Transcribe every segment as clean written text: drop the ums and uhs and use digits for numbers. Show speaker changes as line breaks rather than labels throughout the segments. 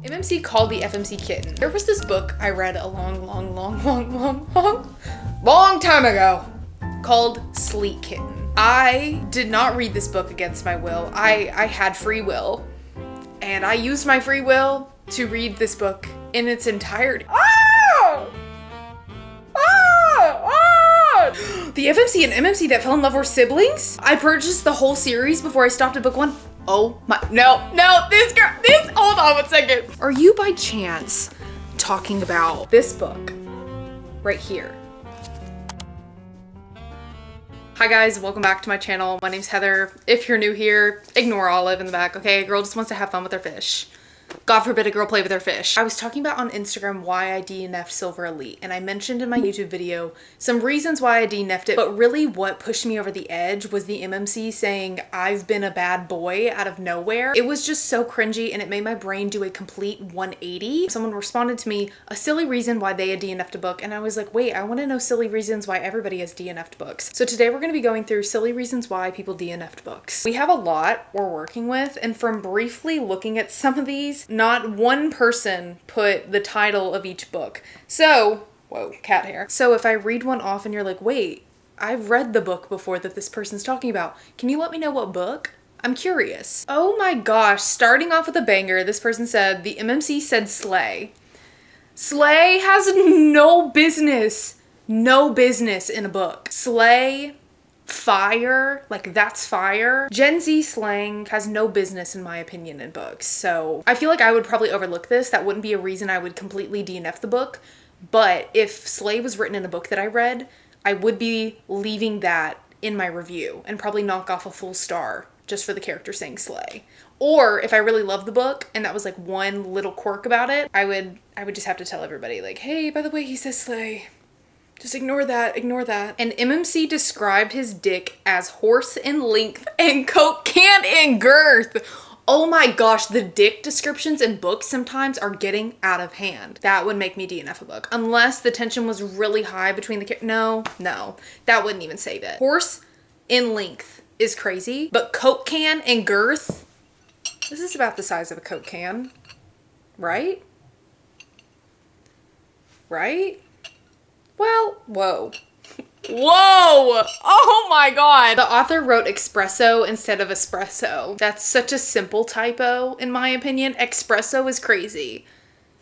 MMC called the FMC kitten. There was this book I read a long time ago called Sleek Kitten. I did not read this book against my will. I had free will, and I used my free will to read this book in its entirety. The FMC and MMC that fell in love were siblings? I purchased the whole series before I stopped at book 1. Oh my, no, hold on 1 second. Are you by chance talking about this book right here? Hi guys, welcome back to my channel. My name's Heather. If you're new here, ignore Olive in the back, okay? A girl just wants to have fun with her fish. God forbid a girl play with her fish. I was talking about on Instagram why I DNF'd Silver Elite, and I mentioned in my YouTube video some reasons why I DNF'd it, but really what pushed me over the edge was the MMC saying, "I've been a bad boy," out of nowhere. It was just so cringy, and it made my brain do a complete 180. Someone responded to me, a silly reason why they had DNF'd a book, and I was like, wait, I want to know silly reasons why everybody has DNF'd books. So today we're going to be going through silly reasons why people DNF'd books. We have a lot we're working with, and from briefly looking at some of these, not one person put the title of each book. So, whoa, cat hair. So if I read one off and you're like, wait, I've read the book before that this person's talking about, can you let me know what book? I'm curious. Oh my gosh, starting off with a banger, this person said, the MMC said Slay. Slay has no business in a book. Slay, fire, like that's fire. Gen Z slang has no business in my opinion in books. So I feel like I would probably overlook this. That wouldn't be a reason I would completely DNF the book. But if Slay was written in a book that I read, I would be leaving that in my review and probably knock off a full star just for the character saying Slay. Or if I really love the book and that was like one little quirk about it, I would just have to tell everybody like, hey, by the way, he says Slay. Just ignore that. And MMC described his dick as horse in length and Coke can in girth. Oh my gosh, the dick descriptions in books sometimes are getting out of hand. That would make me DNF a book. Unless the tension was really high between the no, that wouldn't even save it. Horse in length is crazy, but Coke can in girth, this is about the size of a Coke can, right? Right? Well, whoa. Oh my god. The author wrote espresso instead of espresso. That's such a simple typo, in my opinion. Espresso is crazy.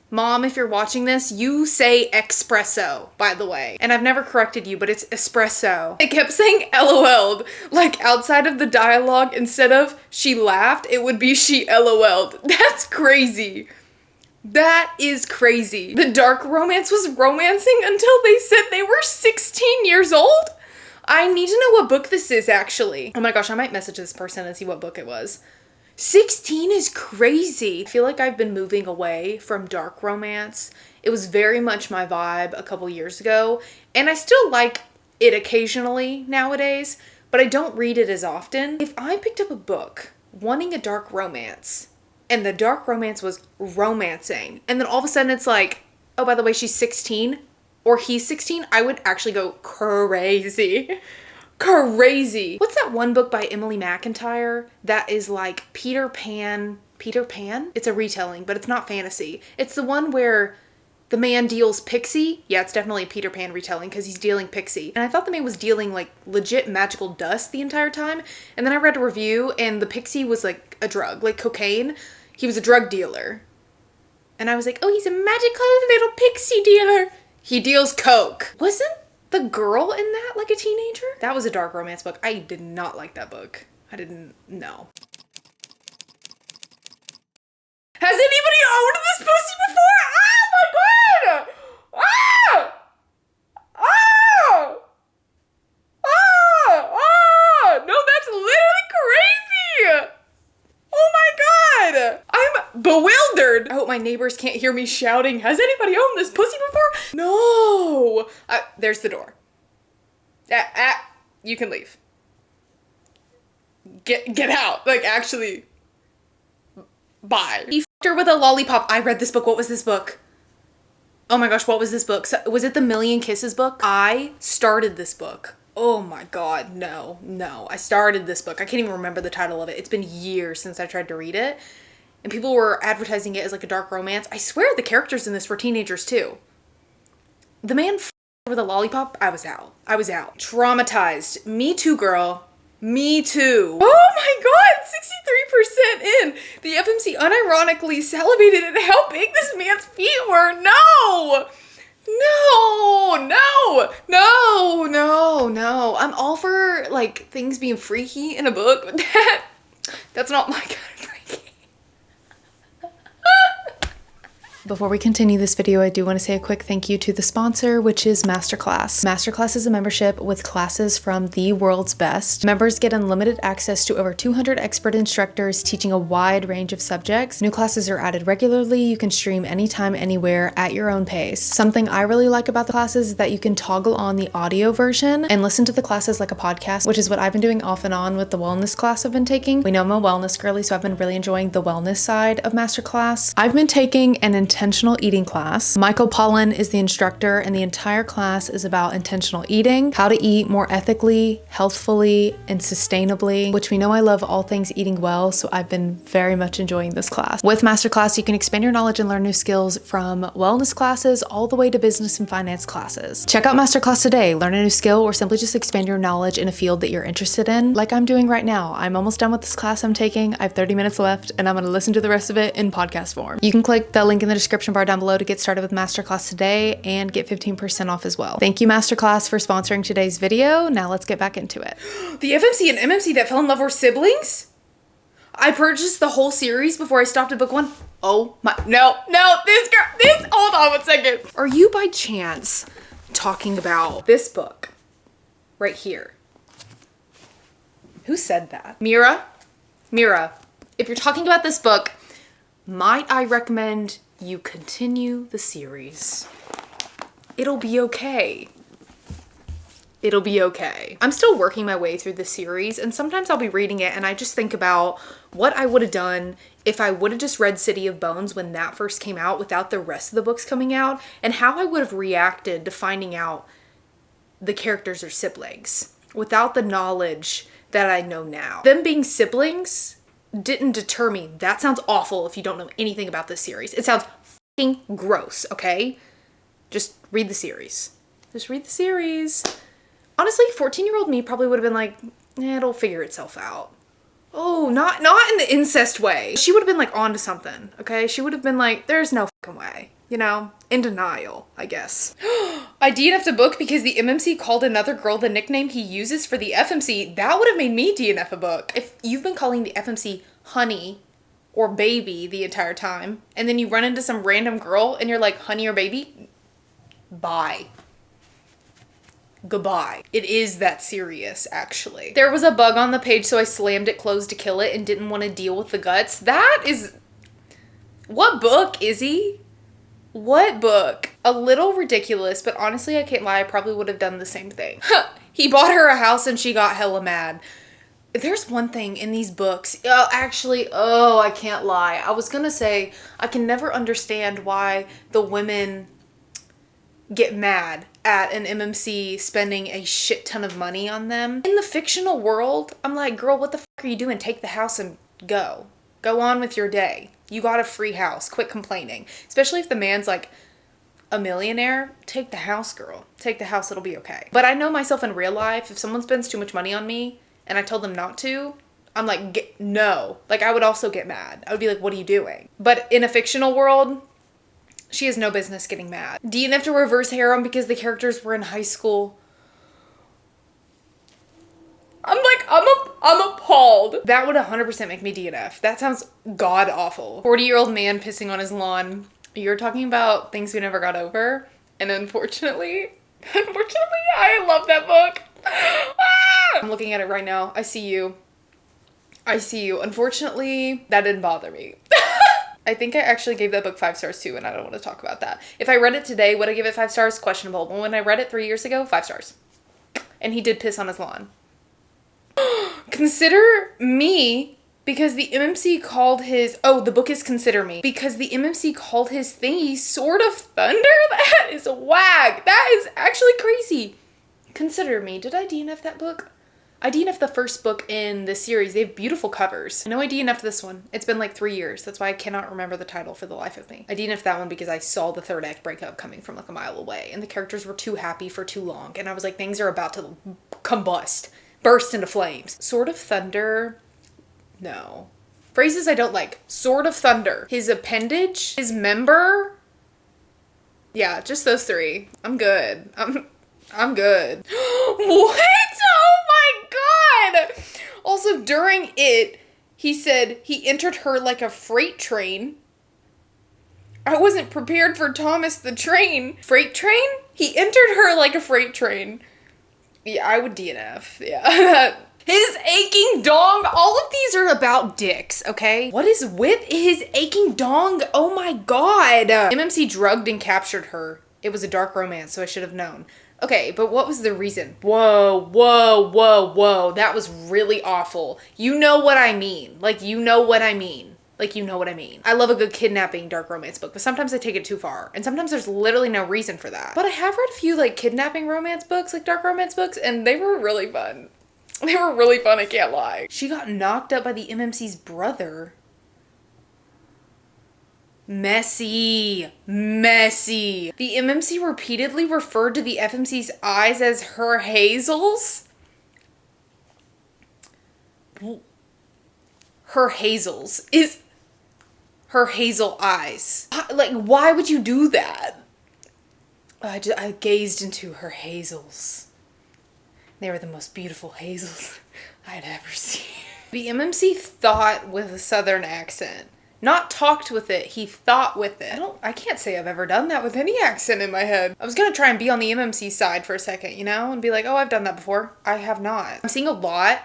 Mom, if you're watching this, you say espresso, by the way. And I've never corrected you, but it's espresso. I kept saying LOL'd. Like outside of the dialogue, instead of she laughed, it would be she LOL'd. That's crazy. That is crazy. The dark romance was romancing until they said they were 16 years old? I need to know what book this is, actually. Oh my gosh, I might message this person and see what book it was. 16 is crazy. I feel like I've been moving away from dark romance. It was very much my vibe a couple years ago, and I still like it occasionally nowadays, but I don't read it as often. If I picked up a book wanting a dark romance, and the dark romance was romancing, and then all of a sudden it's like, oh, by the way, she's 16 or he's 16, I would actually go crazy. Crazy. What's that one book by Emily McIntyre that is like Peter Pan? It's a retelling, but it's not fantasy. It's the one where the man deals pixie. Yeah, it's definitely a Peter Pan retelling because he's dealing pixie. And I thought the man was dealing like legit magical dust the entire time. And then I read a review and the pixie was like a drug, like cocaine. He was a drug dealer. And I was like, oh, he's a magical little pixie dealer. He deals coke. Wasn't the girl in that like a teenager? That was a dark romance book. I did not like that book. I didn't know. Has anybody owned this pussy before? Oh my god! Ah! Ah! Ah! Ah! No, that's literally crazy! Oh my god! I'm bewildered! I hope my neighbors can't hear me shouting, has anybody owned this pussy before? No! There's the door. You can leave. Get out. Like, actually. Bye. He fucked her with a lollipop. I read this book. What was this book? Oh my gosh, what was this book? So, was it the Million Kisses book? I started this book. Oh my god, no. I started this book. I can't even remember the title of it. It's been years since I tried to read it. and people were advertising it as like a dark romance. I swear the characters in this were teenagers too. The man over the lollipop, I was out. I was out. Traumatized. Me too, girl. Me too. Oh my god, 63% in. The FMC unironically salivated at how big this man's feet were. No! No, no, no, no, no. I'm all for like things being freaky in a book, but that's not my kind of freaky. Before we continue this video, I do want to say a quick thank you to the sponsor, which is MasterClass. MasterClass is a membership with classes from the world's best. Members get unlimited access to over 200 expert instructors teaching a wide range of subjects. New classes are added regularly. You can stream anytime, anywhere at your own pace. Something I really like about the classes is that you can toggle on the audio version and listen to the classes like a podcast, which is what I've been doing off and on with the wellness class I've been taking. We know I'm a wellness girly, so I've been really enjoying the wellness side of MasterClass. I've been taking an intentional eating class. Michael Pollan is the instructor, and the entire class is about intentional eating, how to eat more ethically, healthfully, and sustainably, which we know I love all things eating well, so I've been very much enjoying this class. With MasterClass, you can expand your knowledge and learn new skills from wellness classes all the way to business and finance classes. Check out MasterClass today, learn a new skill, or simply just expand your knowledge in a field that you're interested in, like I'm doing right now. I'm almost done with this class I'm taking. I have 30 minutes left, and I'm going to listen to the rest of it in podcast form. You can click the link in the description bar down below to get started with MasterClass today and get 15% off as well. Thank you, MasterClass, for sponsoring today's video. Now let's get back into it. The FMC and MMC that fell in love were siblings? I purchased the whole series before I stopped at book 1. Oh my, no, hold on 1 second. Are you by chance talking about this book right here? Who said that? Mira, if you're talking about this book, might I recommend you continue the series? It'll be okay. It'll be okay. I'm still working my way through the series, and sometimes I'll be reading it and I just think about what I would have done if I would have just read City of Bones when that first came out without the rest of the books coming out, and how I would have reacted to finding out the characters are siblings without the knowledge that I know now. Them being siblings didn't deter me. That sounds awful if you don't know anything about this series. It sounds fucking gross, okay? Just read the series. Just read the series. Honestly, 14-year-old me probably would have been like, it'll figure itself out. Oh, not in the incest way. She would have been like onto something, okay? She would have been like, there's no fucking way, you know? In denial, I guess. I DNF'd a book because the MMC called another girl the nickname he uses for the FMC. That would have made me DNF a book. If you've been calling the FMC honey or baby the entire time, and then you run into some random girl and you're like, honey or baby, bye. Goodbye. It is that serious, actually. There was a bug on the page, so I slammed it closed to kill it and didn't want to deal with the guts. That is... What book, Izzy? What book? A little ridiculous, but honestly, I can't lie, I probably would have done the same thing. He bought her a house and she got hella mad. There's one thing in these books, I can't lie. I was gonna say, I can never understand why the women get mad at an MMC spending a shit ton of money on them. In the fictional world, I'm like, girl, what the fuck are you doing? Take the house and go. Go on with your day. You got a free house. Quit complaining. Especially if the man's like a millionaire. Take the house, girl. Take the house, it'll be okay. But I know myself in real life, if someone spends too much money on me and I told them not to, I'm like, no. Like, I would also get mad. I would be like, what are you doing? But in a fictional world, she has no business getting mad. DNF to reverse harem because the characters were in high school. I'm appalled. That would 100% make me DNF. That sounds god awful. 40-year-old man pissing on his lawn. You're talking about things we never got over. And unfortunately, I love that book. Ah! I'm looking at it right now. I see you. Unfortunately, that didn't bother me. I think I actually gave that book 5 stars too, and I don't want to talk about that. If I read it today, would I give it 5 stars? Questionable. But when I read it 3 years ago, 5 stars. And he did piss on his lawn. Consider Me, because the MMC called his... Oh, the book is Consider Me. Because the MMC called his thingy Sword of Thunder? That is whack. That is actually crazy. Consider Me. Did I DNF that book? I DNF'd the first book in this series. They have beautiful covers. I know I DNF'd this one. It's been like 3 years. That's why I cannot remember the title for the life of me. I DNF'd that one because I saw the third act breakup coming from like a mile away, and the characters were too happy for too long, and I was like, things are about to combust, burst into flames. Sword of Thunder, no. Phrases I don't like. Sword of Thunder. His appendage, his member. Yeah, just those three. I'm good. I'm good. What? Oh my god! Also, during it, he said he entered her like a freight train. I wasn't prepared for Thomas the Train. Freight train? He entered her like a freight train. Yeah, I would DNF. Yeah. His aching dong. All of these are about dicks, okay? What is with his aching dong? Oh my god. MMC drugged and captured her. It was a dark romance, so I should have known. Okay, but what was the reason? Whoa, whoa, whoa, whoa. That was really awful. You know what I mean. Like, you know what I mean. Like, you know what I mean. I love a good kidnapping dark romance book, but sometimes I take it too far. And sometimes there's literally no reason for that. But I have read a few, like, kidnapping romance books, like dark romance books, and they were really fun. They were really fun, I can't lie. She got knocked up by the MMC's brother. Messy. Messy. The MMC repeatedly referred to the FMC's eyes as her hazels. Her hazels is her hazel eyes. Like, why would you do that? I gazed into her hazels. They were the most beautiful hazels I'd ever seen. The MMC thought with a southern accent. Not talked with it, he thought with it. I can't say I've ever done that with any accent in my head. I was gonna try and be on the MMC side for a second, you know? And be like, oh, I've done that before. I have not. I'm seeing a lot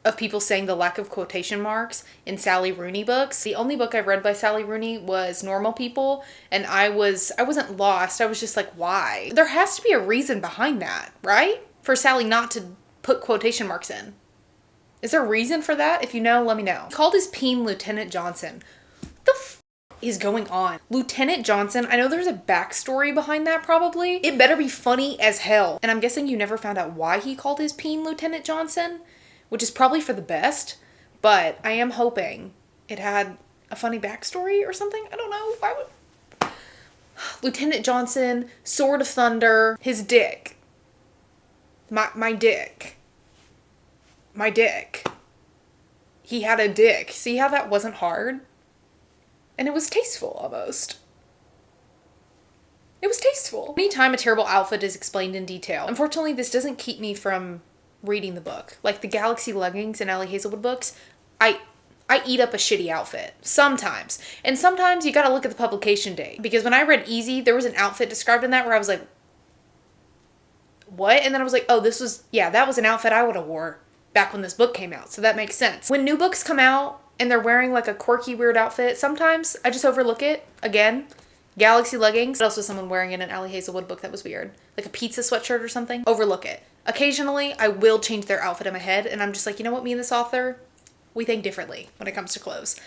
of people saying the lack of quotation marks in Sally Rooney books. The only book I've read by Sally Rooney was Normal People, and I wasn't lost. I was just like, why? There has to be a reason behind that, right? For Sally not to put quotation marks in. Is there a reason for that? If you know, let me know. He called his peen Lieutenant Johnson. What the f is going on? Lieutenant Johnson, I know there's a backstory behind that probably. It better be funny as hell. And I'm guessing you never found out why he called his peen Lieutenant Johnson, which is probably for the best, but I am hoping it had a funny backstory or something. I don't know. Why would... Lieutenant Johnson, Sword of Thunder, his dick. My dick. My dick. He had a dick. See how that wasn't hard? And it was tasteful, almost. It was tasteful. Anytime a terrible outfit is explained in detail. Unfortunately, this doesn't keep me from reading the book. Like the Galaxy Leggings and Ellie Hazelwood books, I eat up a shitty outfit. Sometimes. And sometimes you gotta look at the publication date. Because when I read Easy, there was an outfit described in that where I was like, what? And then I was like, oh, that was an outfit I would have wore back when this book came out. So that makes sense. When new books come out and they're wearing like a quirky, weird outfit, sometimes I just overlook it. Again, Galaxy Leggings. But also someone wearing in an Ellie Hazelwood book that was weird. Like a pizza sweatshirt or something. Overlook it. Occasionally, I will change their outfit in my head and I'm just like, you know what, me and this author, we think differently when it comes to clothes.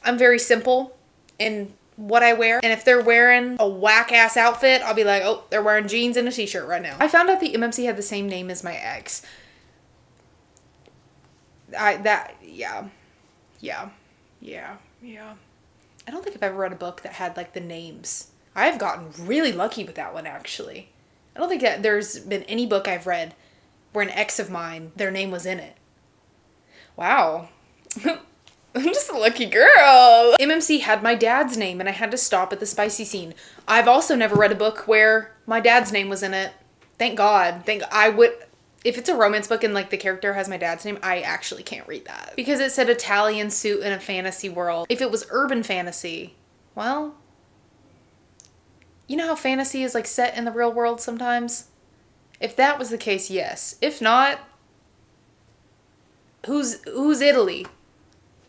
I'm very simple in what I wear. And if they're wearing a whack-ass outfit, I'll be like, oh, they're wearing jeans and a t-shirt right now. I found out the MMC had the same name as my ex. Yeah. I don't think I've ever read a book that had like the names. I've gotten really lucky with that one, actually. I don't think that there's been any book I've read where an ex of mine, their name was in it. Wow. I'm just a lucky girl. MMC had my dad's name and I had to stop at the spicy scene. I've also never read a book where my dad's name was in it. Thank God. If it's a romance book and like the character has my dad's name, I actually can't read that. Because it said Italian suit in a fantasy world. If it was urban fantasy, well, you know how fantasy is like set in the real world sometimes? If that was the case, yes. If not, who's Italy?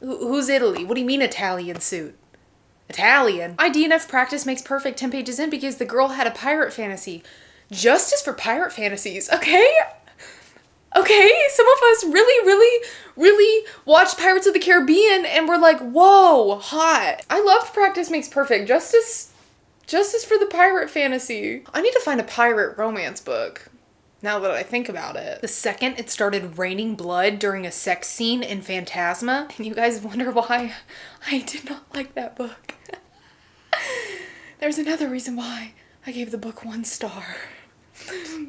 Who's Italy? What do you mean Italian suit? Italian? My DNF practice makes perfect 10 pages in because the girl had a pirate fantasy. Justice for pirate fantasies, okay? Okay, some of us really watched Pirates of the Caribbean and were like, whoa, hot. I loved practice makes perfect. Justice for the pirate fantasy. I need to find a pirate romance book. now that I think about it. The second it started raining blood during a sex scene in Phantasma, and you guys wonder why I did not like that book. There's another reason why I gave the book 1 star.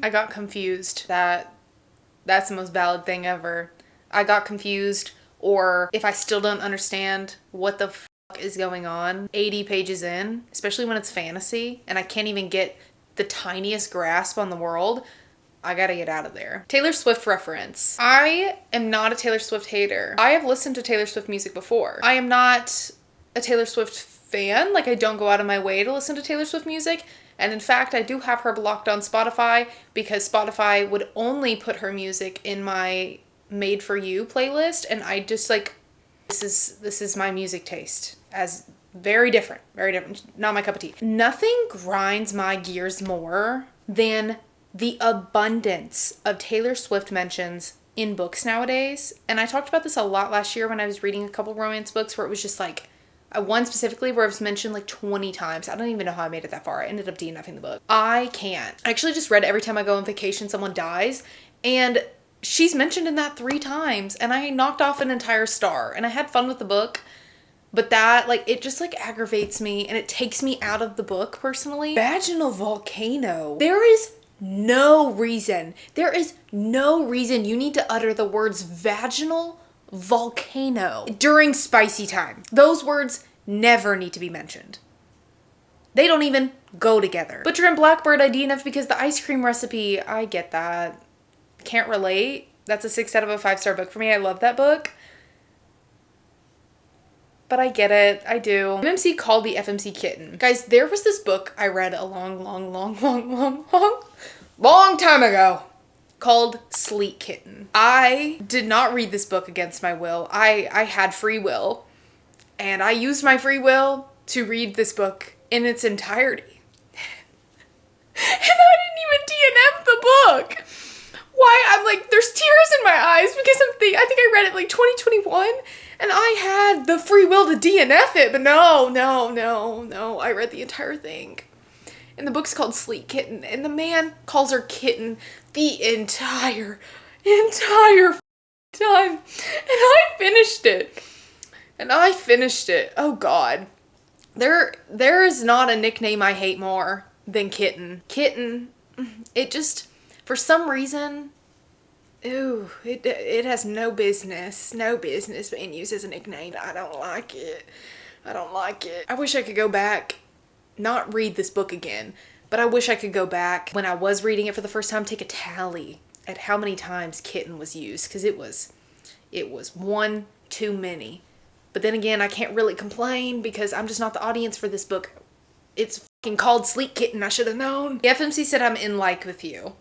I got confused. That's the most valid thing ever. I got confused, or if I still don't understand what the fuck is going on 80 pages in, especially when it's fantasy and I can't even get the tiniest grasp on the world, I gotta get out of there. Taylor Swift reference. I am not a Taylor Swift hater. I have listened to Taylor Swift music before. I am not a Taylor Swift fan. Like, I don't go out of my way to listen to Taylor Swift music. And in fact, I do have her blocked on Spotify because Spotify would only put her music in my Made For You playlist. And I just like, this is my music taste, as very different, not my cup of tea. Nothing grinds my gears more than the abundance of Taylor Swift mentions in books nowadays. And I talked about this a lot last year when I was reading a couple romance books where it was just like, one specifically where it was mentioned like 20 times. I don't even know how I made it that far. I ended up DNFing the book. I can't. I actually just read every time I go on vacation someone dies, and she's mentioned in that 3 times, and I knocked off an entire star, and I had fun with the book. But that, like, it just, like, aggravates me, and it takes me out of the book, personally. Vaginal volcano. There is no reason you need to utter the words vaginal volcano during spicy time. Those words never need to be mentioned. They don't even go together. Butcher and Blackbird, I DNF because the ice cream recipe, I get that. Can't relate. That's a 6 out of a 5-star book for me. I love that book. But I get it. I do. MMC called the FMC kitten. Guys, there was this book I read a long time ago called Sleek Kitten. I did not read this book against my will. I had free will, and I used my free will to read this book in its entirety. And I didn't even DNF the book. Why? I'm like, there's tears in my eyes because I think I read it like 2021, and I had the free will to DNF it, but no, I read the entire thing. And the book's called Sleek Kitten, and the man calls her kitten the entire time. And I finished it. Oh God. There is not a nickname I hate more than kitten. Kitten, it just, for some reason, it has no business being used as a nickname. I don't like it. I wish I could go back, not read this book again, but I wish I could go back when I was reading it for the first time, take a tally at how many times kitten was used, because it was one too many. But then again, I can't really complain because I'm just not the audience for this book. It's fucking called Sleek Kitten. I should have known. The FMC said I'm in like with you.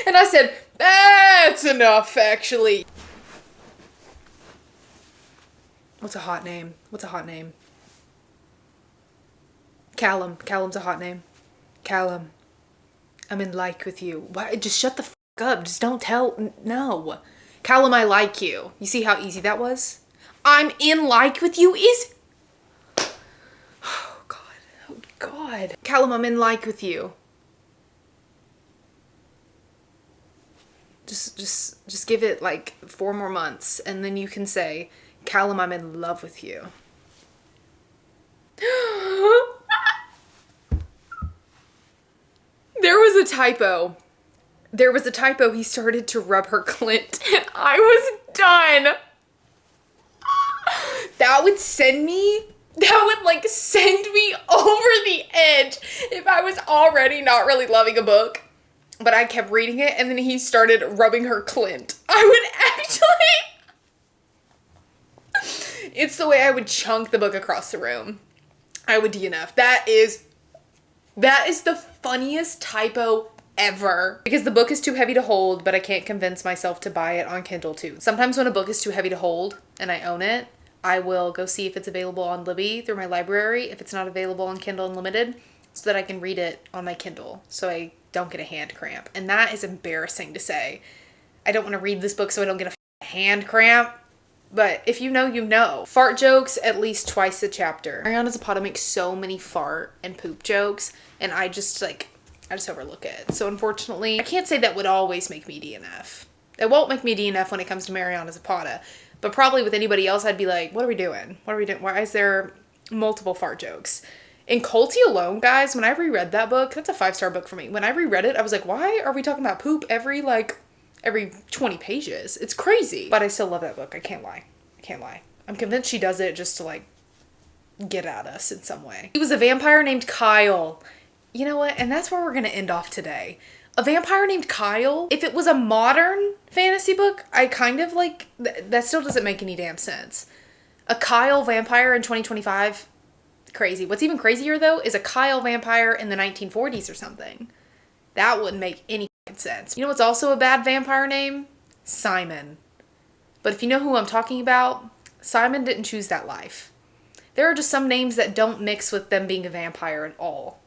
And I said, that's enough, actually. What's a hot name? Callum. Callum's a hot name. Callum, I'm in like with you. Why? Just shut the fuck up. Just don't tell. No. Callum, I like you. You see how easy that was? I'm in like with you is... Oh, God. Callum, I'm in like with you. Just give it like 4 more months, and then you can say, Callum, I'm in love with you. There was a typo. He started to rub her clit, and I was done. That would send me over the edge if I was already not really loving a book. But I kept reading it, and then he started rubbing her clit. I would actually... It's the way I would chunk the book across the room. I would DNF. That is the funniest typo ever. Because the book is too heavy to hold, but I can't convince myself to buy it on Kindle too. Sometimes when a book is too heavy to hold, and I own it, I will go see if it's available on Libby through my library, if it's not available on Kindle Unlimited, so that I can read it on my Kindle, so I don't get a hand cramp. And that is embarrassing to say. I don't want to read this book so I don't get a hand cramp. But if you know, you know. Fart jokes at least twice a chapter. Ariana Zapata makes so many fart and poop jokes, and I just like, I just overlook it. So unfortunately, I can't say that would always make me DNF. It won't make me DNF when it comes to Mariana Zapata. But probably with anybody else, I'd be like, what are we doing? What are we doing? Why is there multiple fart jokes? In Colty alone, guys, when I reread that book, that's a 5-star book for me. When I reread it, I was like, why are we talking about poop every 20 pages? It's crazy. But I still love that book. I can't lie. I can't lie. I'm convinced she does it just to like get at us in some way. He was a vampire named Kyle. You know what? And that's where we're going to end off today. A vampire named Kyle. If it was a modern fantasy book, I kind of like, that still doesn't make any damn sense. A Kyle vampire in 2025, crazy. What's even crazier though is a Kyle vampire in the 1940s or something. That wouldn't make any sense. You know what's also a bad vampire name? Simon. But if you know who I'm talking about, Simon didn't choose that life. There are just some names that don't mix with them being a vampire at all.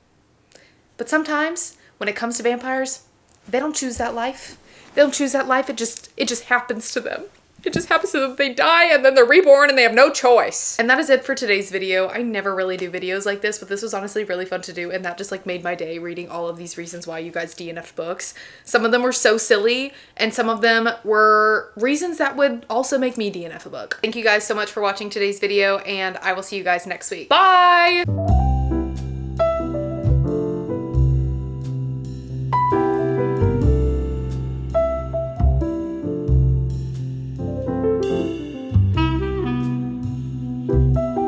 But sometimes, when it comes to vampires, they don't choose that life. They don't choose that life, it just happens to them. It just happens to them. They die and then they're reborn and they have no choice. And that is it for today's video. I never really do videos like this, but this was honestly really fun to do, and that just like made my day reading all of these reasons why you guys DNF'd books. Some of them were so silly, and some of them were reasons that would also make me DNF a book. Thank you guys so much for watching today's video, and I will see you guys next week. Bye!